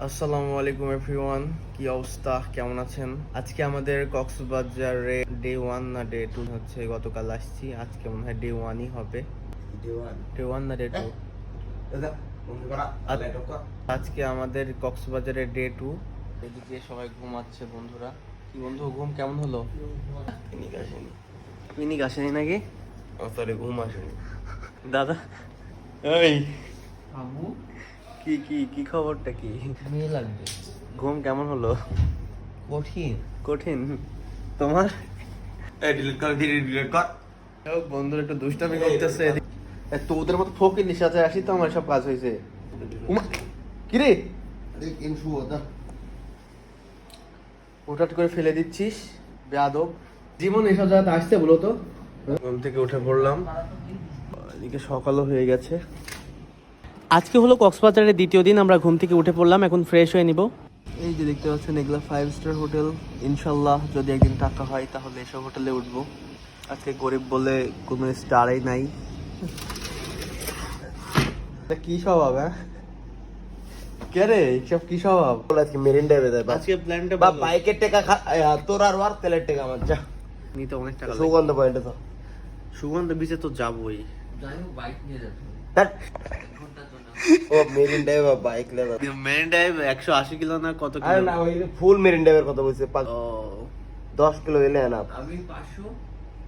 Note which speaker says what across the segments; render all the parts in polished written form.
Speaker 1: আসসালামু আলাইকুম এভরিওয়ান, কি অবস্থা, কেমন আছেন? আজকে আমাদের কক্সবাজারে ডে 1 না ডে 2 হচ্ছে। গতকাল আসছি, আজকে মনে হয় ডে 1ই হবে। ডে 1 না ডে 2? আজকে আমাদের কক্সবাজারে ডে 2। এদিকে সবাই ঘুমাচ্ছে বন্ধুরা। কি বন্ধু, ঘুম কেমন হলো? পিনিক আসেনি নাকি?
Speaker 2: সরি, ঘুম আসেনি
Speaker 1: দাদা, এই কি কি কি খবরটা কি?
Speaker 2: মেয়ে লাগবে।
Speaker 1: ঘুম কেমন হলো?
Speaker 2: কঠিন।
Speaker 1: কঠিন তোমার?
Speaker 2: ডিলিট কর, ডিলিট কর।
Speaker 1: বন্ধুরা একটু দুষ্টামি করতেছে। তো ওদের মতো ফকির নিশাতে আসি তো আমার সব কাজ হয়েছে। কি রে, হঠাৎ করে ফেলে দিচ্ছিস বেয়াদব। জীবন এসব জায়গাতে আসতে বলো তো। ঘুম থেকে উঠে পড়লাম, এদিকে সকালও হয়ে গেছে। আজকে হলো কক্সবাজারের দ্বিতীয় দিন। আমরা ঘুম থেকে উঠে পড়লাম, এখন ফ্রেশ হয়ে নিব। এই যে দেখতে পাচ্ছেন, এগুলা 5 স্টার হোটেল। ইনশাল্লাহ যদি একদিন টাকা হয় তাহলে এসব হোটেলে উঠবো। আজকে গরিব বলে কোনো স্টারই নাই। কি স্বভাব? হ্যাঁ, কে রে, সব কি স্বভাব?
Speaker 2: আজকে মেরিন্ডা বেদা
Speaker 1: আজকে প্ল্যানটা
Speaker 2: বা বাইকের টাকা তোর আর ওর তেলের টাকা আমার যা
Speaker 1: নিতে অনেক টাকা।
Speaker 2: সুগন্ধ পয়েন্টে তো
Speaker 1: সুগন্ধ বিচে তো যাবোই।
Speaker 3: যাই হোক বাইক নিয়ে যাচ্ছে
Speaker 2: ও মেরিন্ডা বা বাইক লেদা।
Speaker 1: মেরিন ড্রাইভ 180 কিলো না কত
Speaker 2: আরে
Speaker 1: কিলো?
Speaker 2: না, ওই ফুল মেরিন্ডার কথা বলছে।
Speaker 1: ও
Speaker 2: 10 কিলো এলে না।
Speaker 3: আমি 500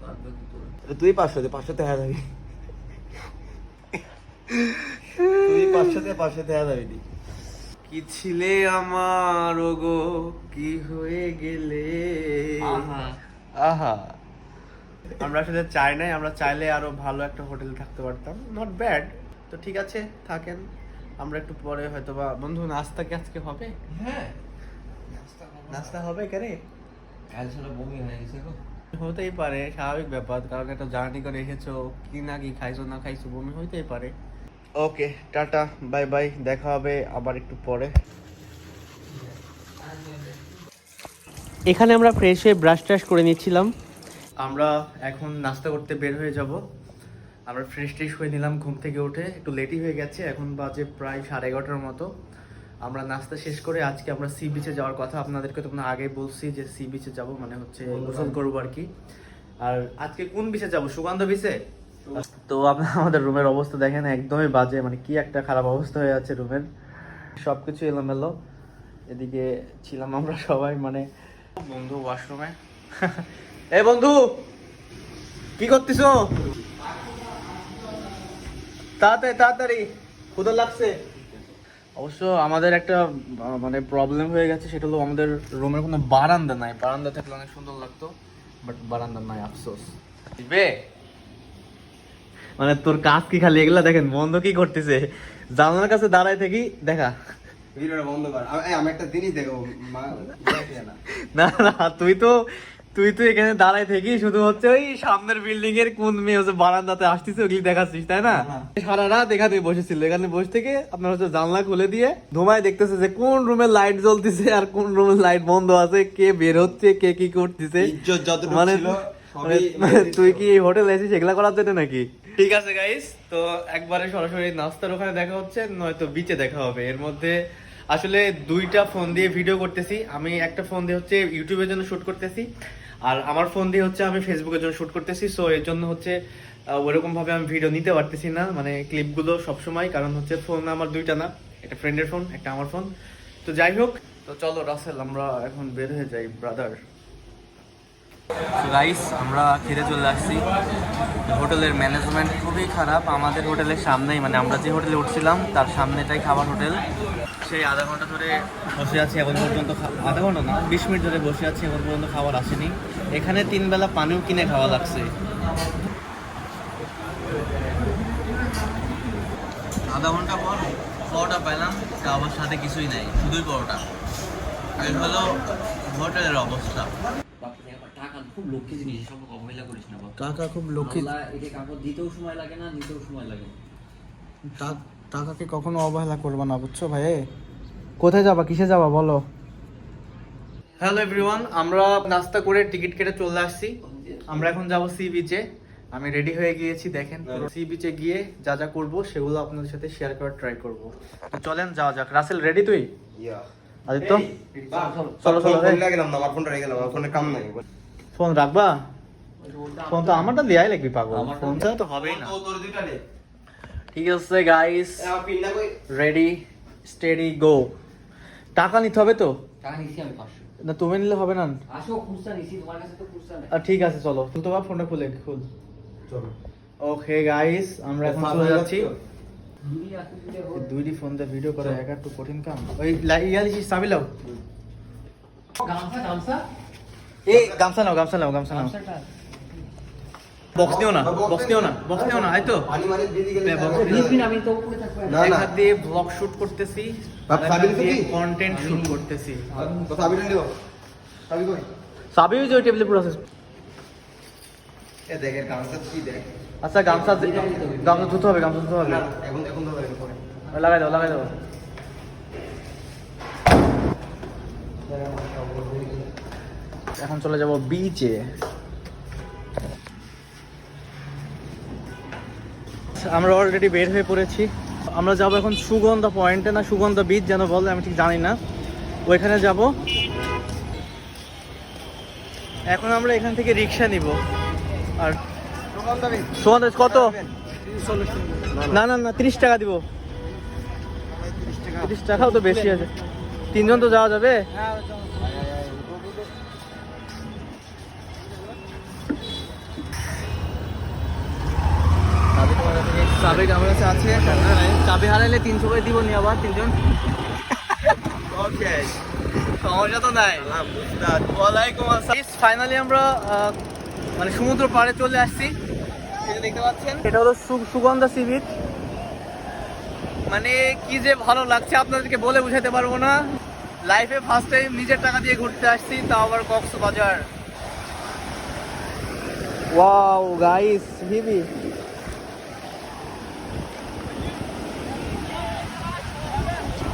Speaker 3: বাদ বাকি তোর।
Speaker 2: তুই 500 দে, 500 তে হ্যাঁ যাবি। তুই 500 তে 500 তে হ্যাঁ যাবি।
Speaker 1: কি ছিলে আমার ওগো, কি হয়ে গেলে। আহা, আমরা আসলে চাই নাই। আমরা চাইলে আরো ভালো একটা হোটেল থাকতে পারতাম। নট ব্যাড, তো ঠিক আছে থাকেন। আমরা একটু পরে হয়তো বা বন্ধু নাস্তা কি আজকে হবে?
Speaker 3: হ্যাঁ
Speaker 1: নাস্তা হবে কেরে?
Speaker 3: কাল সারা বমি হয়ে গেছে গো।
Speaker 1: হতেই পারে, স্বাভাবিক ব্যাপার। কারণ একটা জার্নি করে এসেছো, কি না কি খাইছো না খাইছো, বমি হইতেই পারে। ওকে, টাটা, বাই বাই, দেখা হবে আবার একটু পরে। এখানে আমরা ফ্রেশ হয়ে ব্রাশ ট্রাশ করে নিচ্ছিলাম। আমরা এখন নাস্তা করতে বের হয়ে যাব। আমরা ফ্রেশ ট্রেশ হয়ে নিলাম ঘুম থেকে উঠে। একটু লেটই হয়ে গেছে, এখন বাজে প্রায় 11:30 মতো। আমরা নাস্তা শেষ করে আজকে আমরা সি বিচে যাওয়ার কথা। আপনাদেরকে তো আগেই বলছি যে সি বিচে যাব, মানে হচ্ছে গোসল করবো আর কি। আর আজকে কোন বিচে যাব? সুগন্ধ বিচে। তো আপনার আমাদের রুমের অবস্থা দেখেন, একদমই বাজে। মানে কি একটা খারাপ অবস্থা হয়ে আছে রুমের, সবকিছু এলোমেলো। এদিকে ছিলাম আমরা সবাই, মানে বন্ধু ওয়াশরুমে। এ বন্ধু, কি করতেছো? তাড়াতাড়ি তাড়াতাড়ি, ক্ষুধা লাগছে। অবশ্য আমাদের একটা মানে প্রবলেম হয়ে গেছে, সেটা হলো আমাদের রুমের কোনো বারান্দা নাই। বারান্দা থাকলে অনেক সুন্দর লাগতো, বাট বারান্দা নাই, আফসোস। দিবে মানে তোর কাজ কি খালি এগুলা? দেখেন বন্ধ কি করতেছে, জানলার কাছে দাঁড়ায় থাকি। দেখা
Speaker 2: ভিডিওটা বন্ধ কর। আমি একটা জিনিস দেখো
Speaker 1: না না, তুই তো এখানে দাঁড়ায় থেকে শুধু হচ্ছে ওই সামনের বিল্ডিং এর কোন মেয়ে হচ্ছে বারান্দাতে আসতেছে ওগুলি দেখাচ্ছিস, তাই না? সারা রাত এখানে বসেছিল। এখানে বসে থেকে আপনার হচ্ছে জানলা খুলে দিয়ে ধোমায় দেখতেছে যে কোন রুমের লাইট জ্বলতেছে আর কোন রুমের লাইট বন্ধ আছে, কে বের হচ্ছে, কে কি করতেছে।
Speaker 2: ইজ্জত যতটুকু
Speaker 1: মানে
Speaker 2: ছিল
Speaker 1: মানে তুই কি এই হোটেল এসেছিস এগুলা করার জন্য নাকি? ঠিক আছে গাইস, তো একবারে সরাসরি নাস্তার ওখানে দেখা হচ্ছে, নয়তো বিচে দেখা হবে। এর মধ্যে আসলে দুইটা ফোন দিয়ে ভিডিও করতেছি আমি। একটা ফোন দিয়ে হচ্ছে ইউটিউবের জন্য শুট করতেছি, আর আমার ফোন দিয়ে হচ্ছে আমি ফেসবুকের জন্য শুট করতেছি। সো এর জন্য হচ্ছে ওরকম ভাবে আমি ভিডিও নিতে পারতেছি না, মানে ক্লিপগুলো সবসময়। কারণ হচ্ছে ফোন আমার দুইটা না, একটা ফ্রেন্ডের ফোন, একটা আমার ফোন। তো যাই হোক, তো চলো রাসেল, আমরা এখন বের হয়ে যাই ব্রাদার। গাইস, আমরা খেতে চলে আসছি। হোটেলের ম্যানেজমেন্ট খুবই খারাপ। আমাদের হোটেলের সামনেই, মানে আমরা যে হোটেলে উঠছিলাম তার সামনেটাই খাবার হোটেল। সেই আধা ঘন্টা ধরে বসে আছি এখন পর্যন্ত, আধা ঘন্টা না 20 মিনিট ধরে বসে আছি, এখন পর্যন্ত খাবার আসেনি। এখানে 3 বেলা পানিও কিনে খাওয়া লাগছে। আধা ঘন্টা পর পরোটা পেলাম, খাবার সাথে কিছুই নাই, শুধুই পরোটা। এই হলো হোটেলের অবস্থা।
Speaker 3: টাকা খুব লক্ষ্মী জিনিস, সব অবহেলা করিস না বাবা।
Speaker 1: টাকা খুব লক্ষ্মী।
Speaker 3: আল্লাহ একে কাপড় দিতেও সময় লাগে না, নিতেও সময় লাগে না।
Speaker 1: টাকাকে কখনো অবহেলা করবে না, বুঝছো ভাই? কোথায় যাবা, কিসে যাবা বলো? হ্যালো এভরিওয়ান, আমরা নাস্তা করে টিকিট কেটে চলে আসছি। আমরা এখন যাব সি বিচে। আমি রেডি হয়ে গিয়েছি, দেখেন। সি বিচে গিয়ে যা যা করবো সেগুলো আপনাদের সাথে শেয়ার করার ট্রাই করবো। তো চলেন যাওয়া যাক। রাসেল রেডি তুই?
Speaker 2: ইয়া
Speaker 1: আদিত্য চলো
Speaker 2: চলো
Speaker 1: চলো
Speaker 2: ফোন লাগলাম না, আমার ফোনটা রেখে গেলাম, আমার ফোনে কাম নাই।
Speaker 1: ফোন রাখবা? ফোন তো আমারটা দেয়াই লাগবে পাগল,
Speaker 3: আমারটা-
Speaker 1: ফোন ছাড়া তো হবেই না।
Speaker 2: তোর দুইটা নে।
Speaker 1: ঠিক আছে গাইস,
Speaker 2: আমার পিন না কই?
Speaker 1: Ready steady go. টাকা নিতে হবে তো?
Speaker 3: টাকা নিছি আমি 500।
Speaker 1: না তুমি নিলে হবে না?
Speaker 3: আসো খুচরা নিছি, তোমার কাছে তো খুচরা নেই।
Speaker 1: ঠিক আছে চলো, তুমি তোমার ফোনটা খুলে খুল।
Speaker 2: চলো।
Speaker 1: ওকে গাইস, আমরা এখন চলে যাচ্ছি।
Speaker 3: দুই আছে দুইটা হোক।
Speaker 1: দুইটি ফোন দিয়ে ভিডিও করা একা একটু কঠিন কাম। ওই ইয়ালিছি চাবি লাও।
Speaker 3: গামছা গামছা
Speaker 1: এই গামছা নাও, গামছা নাও, গামছা নাও।
Speaker 3: গামছাটা
Speaker 1: বক্স নিও না, বক্স নিও না, বক্স নিও না, এই তো।
Speaker 2: পানি মানে দিদি গেলে
Speaker 1: বে-
Speaker 2: খাবো।
Speaker 3: নিবি না, আমি তো উপরে থাকবো।
Speaker 2: না,
Speaker 1: এক
Speaker 2: না।
Speaker 1: হাত দিয়ে ব্লগ শুট করতেছি,
Speaker 2: বাপ,
Speaker 1: আর এক
Speaker 2: চাবি
Speaker 1: হাত
Speaker 2: নিছো
Speaker 1: দিয়ে
Speaker 2: কি?
Speaker 1: কন্টেন্ট শুট করতেছি।
Speaker 2: তো চাবিটা নিও। চাবি কই?
Speaker 1: চাবি ওই যে ওই টেবিলে পুরো আছে।
Speaker 2: এ দেখের গামছা কি দেখ।
Speaker 1: আচ্ছা গামছা গামছা ধুতে হবে, গামছা ধুতে হবে।
Speaker 2: না, এখন তো লাগে পরে।
Speaker 1: লাগাই দাও, লাগাই দাও। এখন চলে যাব বিচে। আমরা অলরেডি বের হয়ে পড়েছি। আমরা যাব এখন সুগন্ধা পয়েন্টে, না সুগন্ধা বিচ যেন বলে, আমি ঠিক জানি না। ওইখানে যাব। এখন আমরা এখান থেকে রিক্সা নিব। আর সুগন্ধা কত? না না না, 30 টাকা দিব। 30 টাকাও তো বেশি আছে। 3 জন তো যাওয়া যাবে। চাবি আমার কাছে আছে, চাবি হারাইলে 300 করে দিব নি আবার 3 জন। ওকে, সমস্যা তো নাই। ওয়ালাইকুম আসসালাম। ফাইনালি আমরা মানে সমুদ্র পাড়ে চলে আসছি। এই যে দেখতে পাচ্ছেন, এটা হলো সুগন্ধা সি বিচ। মানে কি যে ভালো লাগছে আপনাদেরকে বলে বোঝাতে পারবো না। লাইফে ফার্স্ট টাইম নিজের টাকা দিয়ে ঘুরতে আসছি, তাও আবার কক্সবাজার। Wow guys, heavy.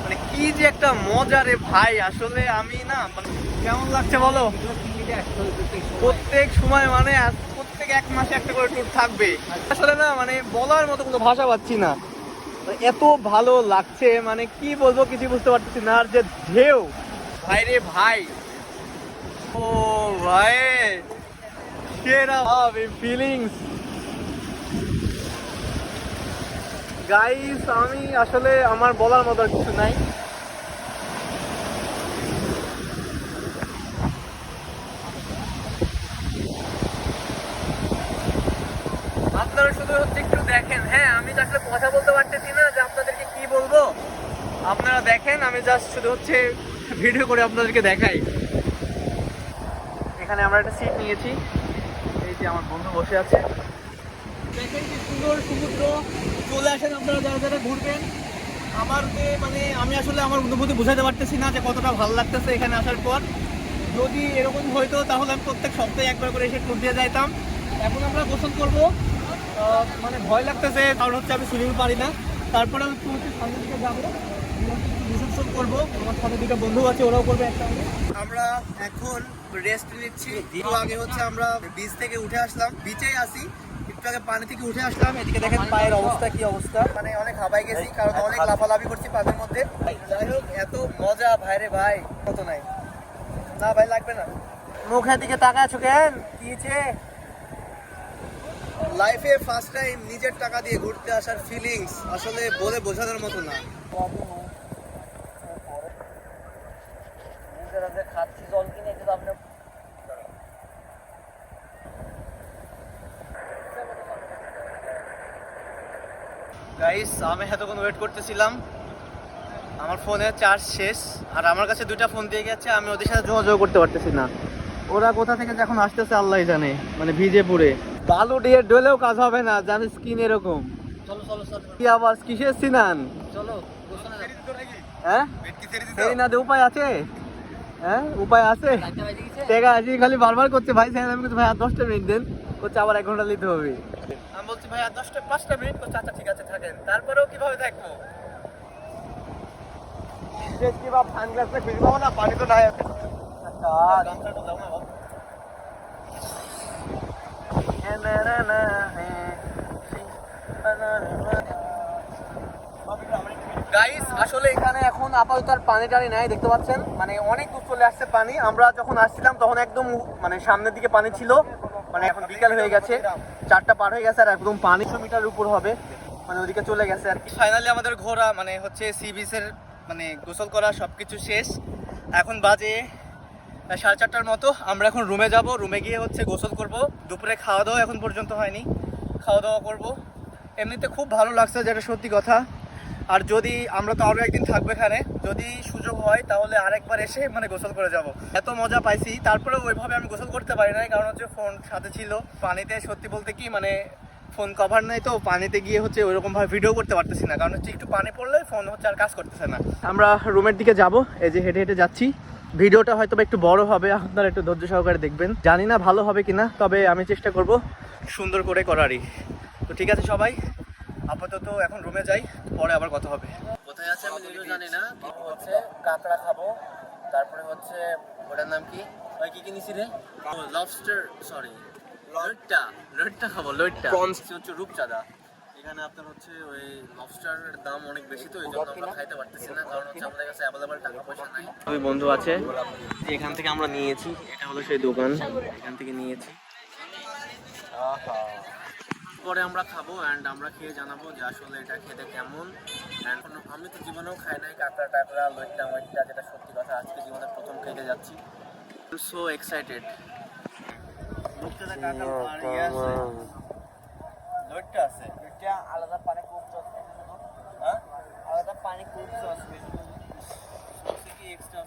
Speaker 1: মানে কি যে একটা মজা রে ভাই, আসলে আমি না মানে কেমন লাগছে বলো? প্রত্যেক সময় মানে প্রত্যেক 1 মাসে একটা করে ট্যুর থাকবে। আসলে না মানে বলার মতো কোনো ভাষা পাচ্ছি না, এত ভালো লাগছে। মানে কি বলবো কিছু বুঝতে পারতেছি না। আর যে ঢেউ ভাই রে ভাই, ও ভাই সেরা ভাবে ফিলিংস। গাইস আমি আসলে আমার বলার মতো আর কিছু নাই। আপনারা শুধু হচ্ছে একটু দেখেন। হ্যাঁ, আমি তো আসলে কথা বলতে পারতেছি না যে আপনাদেরকে কি বলবো। আপনারা দেখেন, আমি জাস্ট শুধু হচ্ছে ভিডিও করে আপনাদেরকে দেখাই। এখানে আমরা একটা সিট নিয়েছি, এই যে আমার বন্ধু বসে আছে। দেখেন কি সুন্দর সমুদ্র। চলে আসেন আপনারা যারা যারা ঘুরবেন। আমার যে মানে আমি আসলে আমার অনুভূতি বোঝাতে পারতেছি না যে কতটা ভালো লাগতেছে এখানে আসার পর। যদি এরকম হইতো তাহলে আমি প্রত্যেক সপ্তাহে একবার করে এসে ট্যুর দিয়ে যাইতাম। এখন আমরা গোসল করবো, মানে ভয় লাগতেছে কারণ হচ্ছে আমি সুইমিং পারি না। তারপরে আমি হচ্ছে সামনের দিকে যাবো, রিসেপশন করবো। আমার সাথে 2টা বন্ধু আছে, ওরাও করবে একটা। আমরা এখন রেস্ট নিচ্ছি। একটু আগে হচ্ছে আমরা বিচ থেকে উঠে আসলাম, বিচেই আসি। একটু আগে পানি থেকে উঠে আসলাম। এদিকে দেখেন পায়ের অবস্থা কি অবস্থা, মানে অনেক হাবাই গেছি কারণ অনেক লাফালাফি করছি পানির মধ্যে। যাই হোক, এত মজা ভাই রে ভাই, কত নাই। না ভাই লাগবে না। মুখের দিকে তাকাচ্ছ কেন? কি হয়েছে? লাইফে ফার্স্ট টাইম নিজের টাকা দিয়ে ঘুরতে আসার ফিলিংস আসলে বলে বোঝানোর মতো না। খাচ্ছি জল কিনে আপনার গাইস, আমি এতক্ষণ ওয়েট করতেছিলাম। আমার ফোনে চার্জ শেষ, আর আমার কাছে 2টা ফোন দিয়ে গেছে। আমি ওদের সাথে যোগাযোগ করতে পারতেছি না। ওরা কোথা থেকে যখন আসতেছে আল্লাহই জানে, মানে ভিজে পুরে। বালু দিয়ে ডলেও কাজ হবে না, জানিস স্কিন এরকম।
Speaker 3: চলো চলো চলো
Speaker 1: কি আবার কিসের সিনান?
Speaker 3: চলো গোসলে যাও।
Speaker 1: হ্যাঁ, এই না দে উপায় আছে? হ্যাঁ উপায় আছে।
Speaker 3: 4টা বাজে গেছে।
Speaker 1: টেকা আছি খালি বারবার করছে ভাই স্যার। আমি বলছি ভাই আর 10টা মিনিট দেন, করছে আবার 1 ঘন্টা নিতে হবে। আমি বলছি ভাই আর 5টা মিনিট, করছে আচ্ছা ঠিক আছে থাকেন। তারপরেও কিভাবে থাকবো? কি বাপ সানগ্লাসটা খুঁজে পাবো না, পানি তো নাই। গাইস আসলে এখানে এখন আপাতত আর পানি টানি নাই, দেখতে পাচ্ছেন মানে অনেক দূর চলে আসছে পানি। আমরা যখন আসছিলাম তখন একদম মানে সামনের দিকে পানি ছিল, মানে এখন বিকাল হয়ে গেছে, 4টা পার হয়ে গেছে আর একদম পানি 100 মিটার উপর হবে, মানে ওদিকে চলে গেছে আর কি। ফাইনালি আমাদের ঘোরা মানে হচ্ছে সি বিচের মানে গোসল করা সবকিছু শেষ। এখন বাজে 4:30টার মতো। আমরা এখন রুমে যাব, রুমে গিয়ে হচ্ছে গোসল করব। দুপুরে খাওয়া দাওয়া এখন পর্যন্ত হয়নি, খাওয়া দাওয়া করব। এমনিতে খুব ভালো লাগছে, যেটা সত্যি কথা। আর যদি আমরা তো আরও একদিন থাকবো এখানে, যদি সুযোগ হয় তাহলে আরেকবার এসে মানে গোসল করে যাব। এত মজা পাইছি, তারপরে ওইভাবে আমি গোসল করতে পারি নাই, কারণ হচ্ছে ফোন সাথে ছিল। পানিতে সত্যি বলতে কি মানে ফোন কভার নাই, তো পানিতে গিয়ে হচ্ছে ওইরকমভাবে ভিডিও করতে পারতেছি না, কারণ হচ্ছে একটু পানি পড়লে ফোন হচ্ছে আর কাজ করতেছে না। আমরা রুমের দিকে যাব, এই যে হেঁটে হেঁটে যাচ্ছি। ভিডিওটা হয়তো একটু বড় হবে, আপনারা একটু ধৈর্য সহকারে দেখবেন। জানি না ভালো হবে কিনা, তবে আমি চেষ্টা করব সুন্দর করে করারই। তো ঠিক আছে সবাই, আপাতত এখন রুমে যাই, পরে আবার কথা হবে। কোথায় আছে আমি নিজেও জানি না। হচ্ছে কাঁকড়া খাবো, তারপরে হচ্ছে ওটার নাম কি, ওই কি কিনেছি রে, লবস্টার, সরি লইট্টা খাবো, লইট্টা হচ্ছে রূপচাঁদা। এখানে আপনার হচ্ছে ওই লবস্টারের দাম অনেক বেশি, তো এই জন্য আমরা খাইতে পারতেছি না, কারণ হচ্ছে আমাদের কাছে অ্যাভেলেবল টাকা পয়সা নাই। দুই বন্ধু আছে, এখান থেকে আমরা নিয়েছি, এটা হলো সেই দোকান, এখান থেকে নিয়েছি। পরে আমরা খাবো অ্যান্ড আমরা খেয়ে জানাবো যে আসলে এটা খেতে কেমন। অ্যান্ড আমি তো জীবনেও খাই নাই কাঁকড়া টাকড়া লইট্টা মইট্টা, যেটা সত্যি কথা আজকে জীবনে প্রথম খেতে যাচ্ছি। So excited. লইট্টাটা কাঁকড়া আর ইয়ে আছে, লইট্টা আছে, লইট্টা আলাদা পানি খুব সস, হ্যাঁ আলাদা পানি খুব সস কি এক্সট্রা